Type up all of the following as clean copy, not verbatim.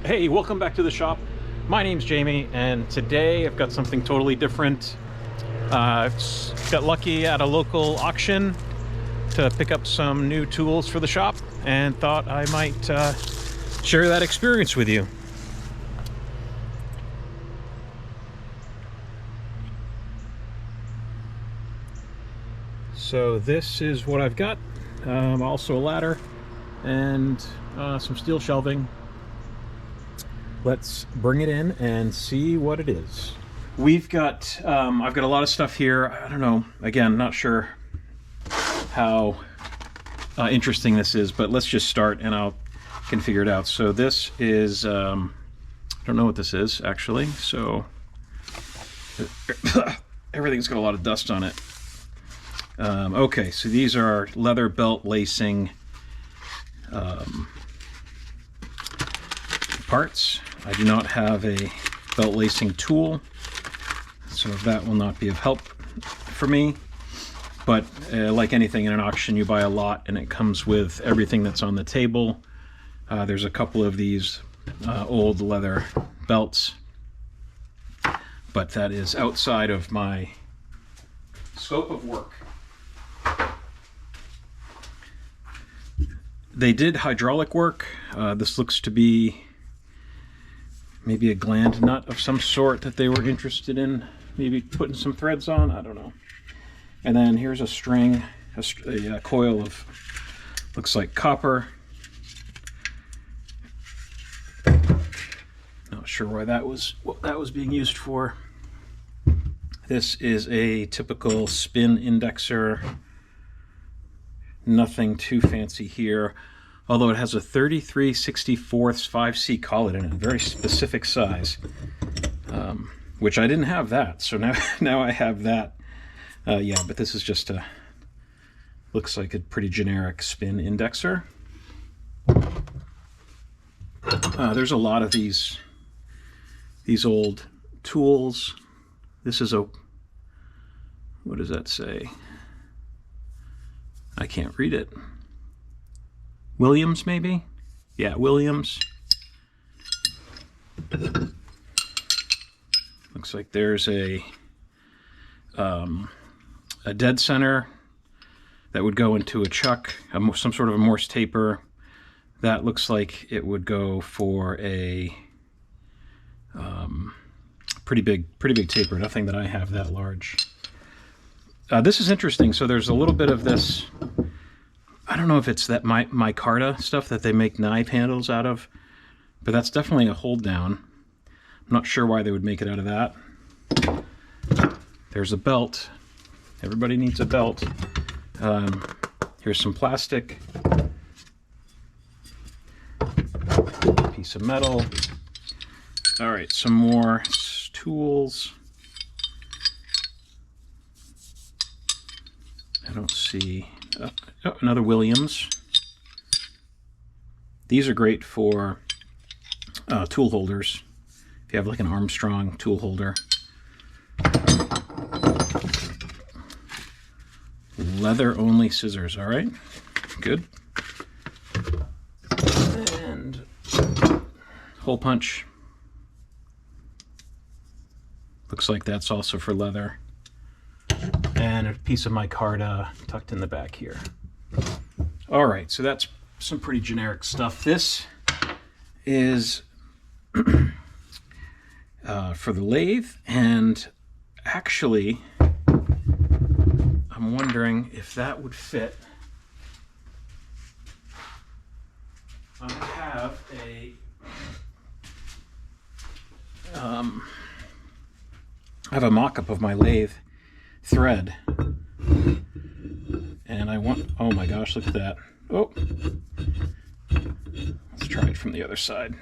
Hey, welcome back to the shop. My name's Jamie, and today I've got something totally different. I got lucky at a local auction to pick up some new tools for the shop and thought I might share that experience with you. So this is what I've got. Also a ladder and some steel shelving. Let's bring it in and see what it is. We've got, I've got a lot of stuff here. I don't know, again, not sure how interesting this is, but let's just start and I can figure it out. So this is, I don't know what this is actually. So everything's got a lot of dust on it. Okay, so these are leather belt lacing parts. I do not have a belt lacing tool, so that will not be of help for me. But like anything in an auction, you buy a lot and it comes with everything that's on the table. There's a couple of these old leather belts, but that is outside of my scope of work. They did hydraulic work. This looks to be maybe a gland nut of some sort that they were interested in maybe putting some threads on. I don't know. And then here's a string, a coil of, looks like copper. Not sure why that was, what that was being used for. This is a typical spin indexer. Nothing too fancy here, although it has a 33/64 5C collet in it, a very specific size, which I didn't have that, so now I have that. Yeah, but this is just a, looks like a pretty generic spin indexer. There's a lot of these old tools. This is a, what does that say? I can't read it. Williams, maybe? Yeah, Williams. Looks like there's a dead center that would go into a chuck, some sort of a Morse taper. That looks like it would go for a pretty big taper. Nothing that I have that large. This is interesting. So there's a little bit of this, I don't know if it's that micarta stuff that they make knife handles out of, but that's definitely a hold down. I'm not sure why they would make it out of that. There's a belt. Everybody needs a belt. Here's some plastic. Piece of metal. All right, some more tools. I don't see, oh, another Williams. These are great for tool holders. If you have like an Armstrong tool holder. Leather only scissors, all right, good. And hole punch. Looks like that's also for leather. And a piece of micarta tucked in the back here. All right, so that's some pretty generic stuff. This is for the lathe, and actually, I'm wondering if that would fit. I have a mock-up of my lathe thread, and I want, oh my gosh, look at that. Oh, let's try it from the other side.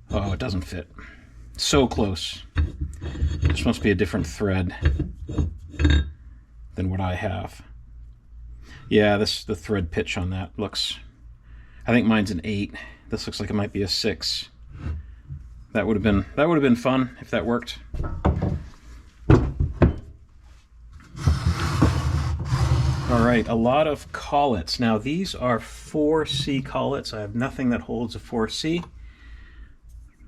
Oh, it doesn't fit. So close. This must be a different thread than what I have. Yeah, the thread pitch on that looks, I think mine's an 8. This looks like it might be a 6. That would have been fun if that worked. All right, a lot of collets. Now these are 4C collets. I have nothing that holds a 4C,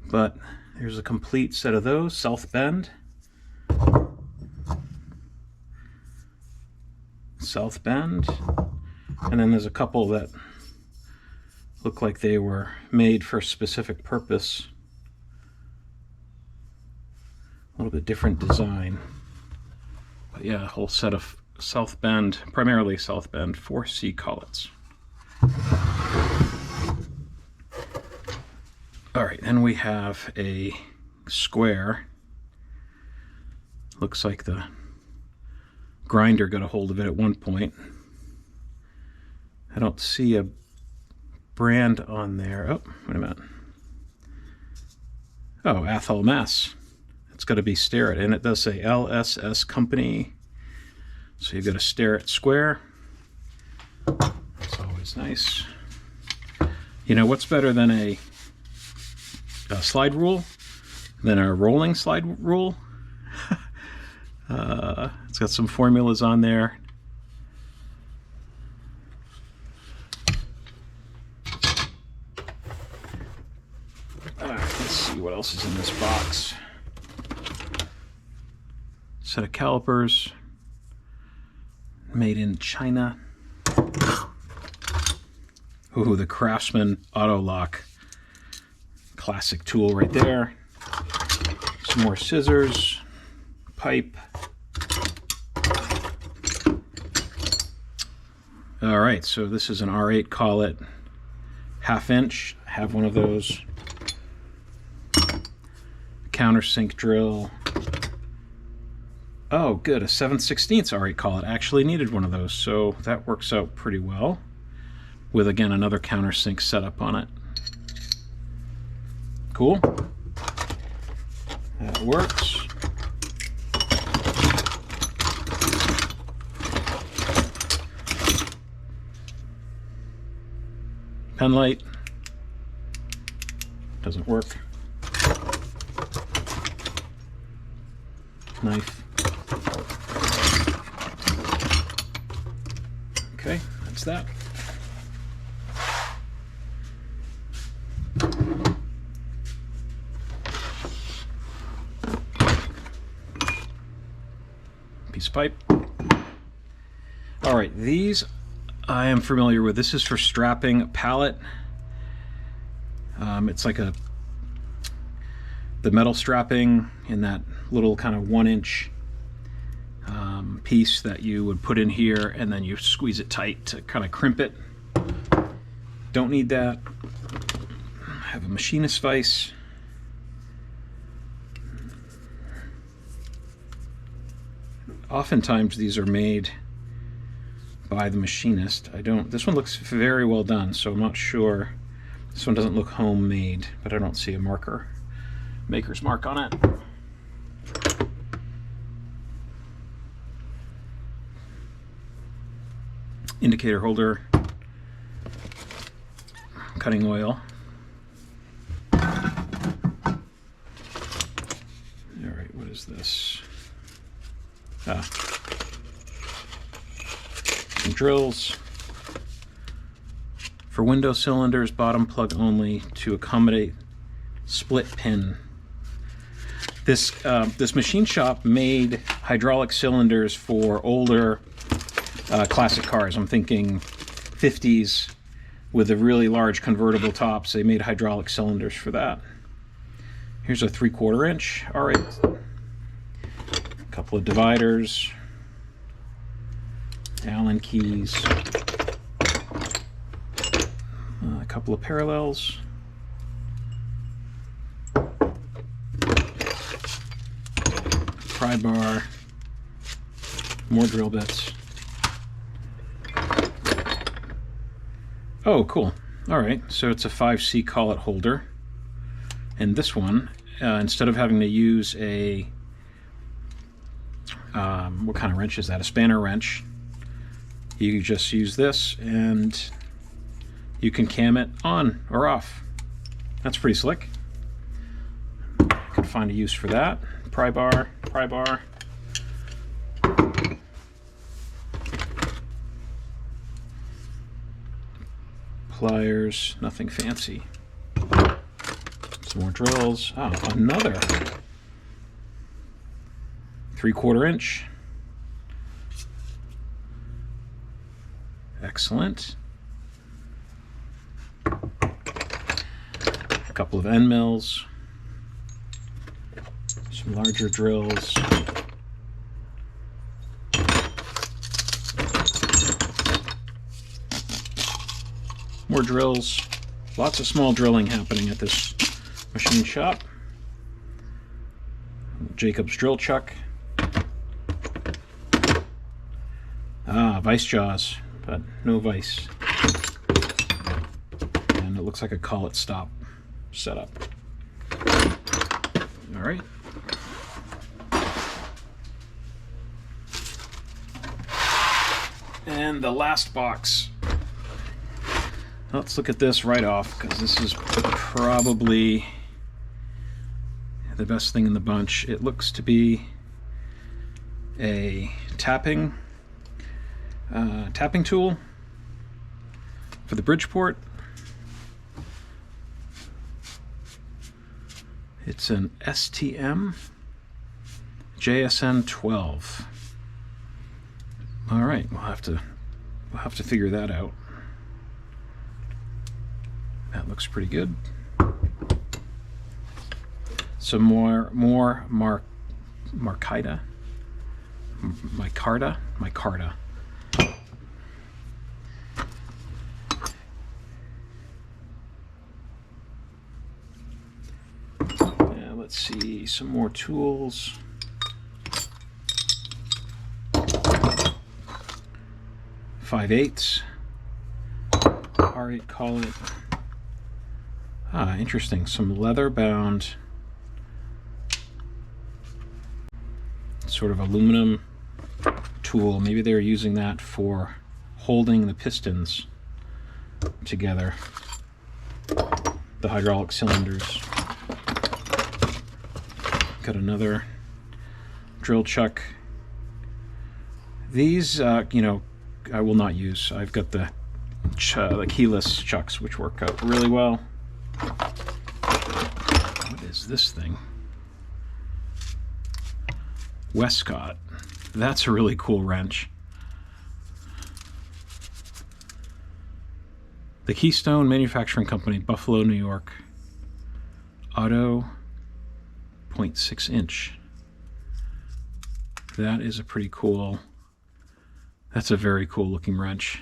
but there's a complete set of those. South bend, and then there's a couple that look like they were made for a specific purpose. A little bit different design, but yeah, a whole set of South bend, primarily South bend 4C collets. All right, then we have a square. Looks like the grinder got a hold of it at one point. I don't see a brand on there. Oh, wait a minute. Oh, Athol Mess. It's got to be Starrett, and it does say LSS Company. So you've got a Starrett square. It's always nice. You know, what's better than a slide rule than a rolling slide rule? It's got some formulas on there. Let's see what else is in this box. Set of calipers. Made in China. Ooh, the Craftsman Auto Lock. Classic tool right there. Some more scissors, pipe. All right, so this is an R8 collet, 1/2 inch. I have one of those. Countersink drill. Oh, good, a 7/16 R8 collet. I actually needed one of those, so that works out pretty well. With, again, another countersink setup on it. Cool. That works. Pen light. Doesn't work. Knife. Okay, that's that. Piece of pipe. All right, these I am familiar with. This is for strapping a pallet. It's like the metal strapping in that little kind of 1-inch piece that you would put in here, and then you squeeze it tight to kind of crimp it. Don't need that. I have a machinist vise. Oftentimes these are made by the machinist. This one looks very well done, so I'm not sure. This one doesn't look homemade, but I don't see a maker's mark on it. Indicator holder, cutting oil. All right, what is this? Some drills for window cylinders, bottom plug only to accommodate split pin. This machine shop made hydraulic cylinders for older classic cars. I'm thinking 50s with the really large convertible tops. They made hydraulic cylinders for that. Here's a 3/4 inch. All right. A couple of dividers. Allen keys. A couple of parallels. Pry bar. More drill bits. Oh, cool. All right, so it's a 5C collet holder. And this one, instead of having to use a, what kind of wrench is that? A spanner wrench. You just use this and you can cam it on or off. That's pretty slick. Could find a use for that. Pry bar. pliers, nothing fancy. Some more drills. Oh, another 3/4 inch. Excellent. A couple of end mills. Some larger drills. More drills. Lots of small drilling happening at this machine shop. Jacob's drill chuck. Ah, vice jaws, but no vice. And it looks like a collet stop setup. All right. And the last box. Let's look at this right off, because this is probably the best thing in the bunch. It looks to be a tapping tool for the Bridgeport. It's an STM JSN 12. All right, we'll have to figure that out. That looks pretty good. Some more micarta. Yeah, let's see, some more tools. .5/8 R8 collet. Ah, interesting. Some leather-bound, sort of aluminum tool. Maybe they're using that for holding the pistons together, the hydraulic cylinders. Got another drill chuck. These, you know, I will not use. I've got the keyless chucks, which work out really well. What is this thing? Westcott. That's a really cool wrench. The Keystone Manufacturing Company, Buffalo, New York. Auto 0.6 inch. That is a pretty cool, that's a very cool looking wrench.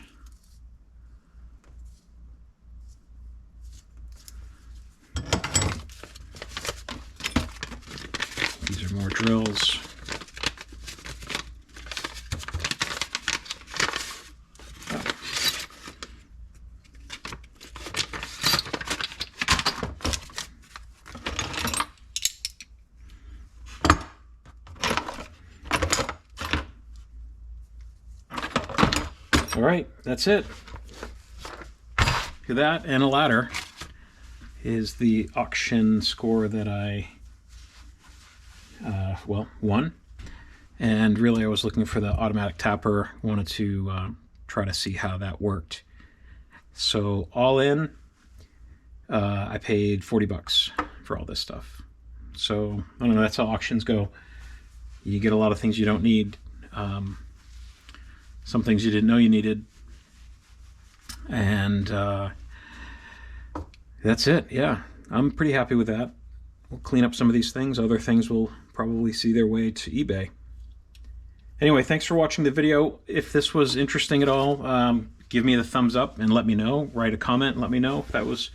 These are more drills. All right, that's it. That and a ladder is the auction score that I won. And really I was looking for the automatic tapper, wanted to try to see how that worked. So all in, I paid 40 bucks for all this stuff. So I don't know, that's how auctions go. You get a lot of things you don't need. Some things you didn't know you needed. And that's it. Yeah, I'm pretty happy with that. We'll clean up some of these things. Other things will probably see their way to eBay. Anyway, thanks for watching the video. If this was interesting at all, give me the thumbs up and let me know. Write a comment and let me know if that was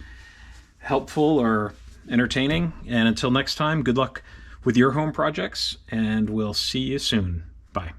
helpful or entertaining. And until next time, good luck with your home projects, and we'll see you soon. Bye.